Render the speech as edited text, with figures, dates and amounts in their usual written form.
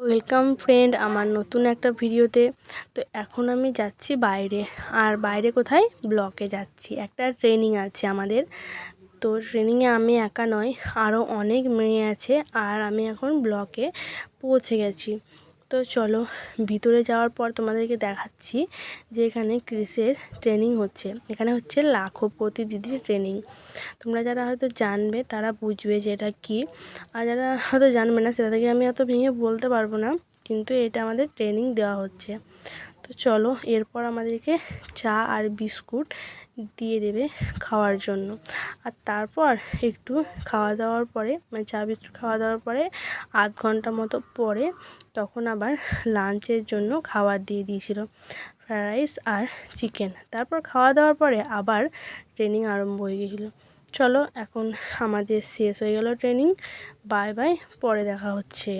Welcome friend আমার নতুন একটা ভিডিওতে। তো এখন আমি যাচ্ছি বাইরে। আর বাইরে কোথায়? ব্লকে যাচ্ছি, একটা ট্রেনিং আছে আমাদের। তো ট্রেনিংয়ে আমি একা নয়, আরও অনেক মেয়ে আছে। আর আমি এখন ব্লকে পৌঁছে গেছি। তো চলো ভিতরে যাওয়ার পর তোমাদেরকে দেখাচ্ছি যে এখানে কৃষির ট্রেনিং হচ্ছে। এখানে হচ্ছে লাখপতি দিদির ট্রেনিং। তোমরা যারা হয়তো জানবে তারা বুঝবে যে এটা কী, আর যারা হয়তো জানবে না সেটা থেকে আমি অত ভেঙে বলতে পারবো না, কিন্তু এটা আমাদের ট্রেনিং দেওয়া হচ্ছে। তো চলো, এরপর আমাদেরকে চা আর বিস্কুট দিয়ে দেবে খাওয়ার জন্য। আর তারপর একটু খাওয়া দাওয়ার পরে, মানে চা বিস্কুট খাওয়া দাওয়ার পরে আধ ঘন্টা মতো পরে তখন আবার লাঞ্চের জন্য খাবার দিয়ে দিয়েছিল, ফ্রায়েড রাইস আর চিকেন। তারপর খাওয়া দাওয়ার পরে আবার ট্রেনিং আরম্ভ হয়ে গিয়েছিলো। চলো এখন আমাদের শেষ হয়ে গেল ট্রেনিং। বাই বাই, পরে দেখা হচ্ছে।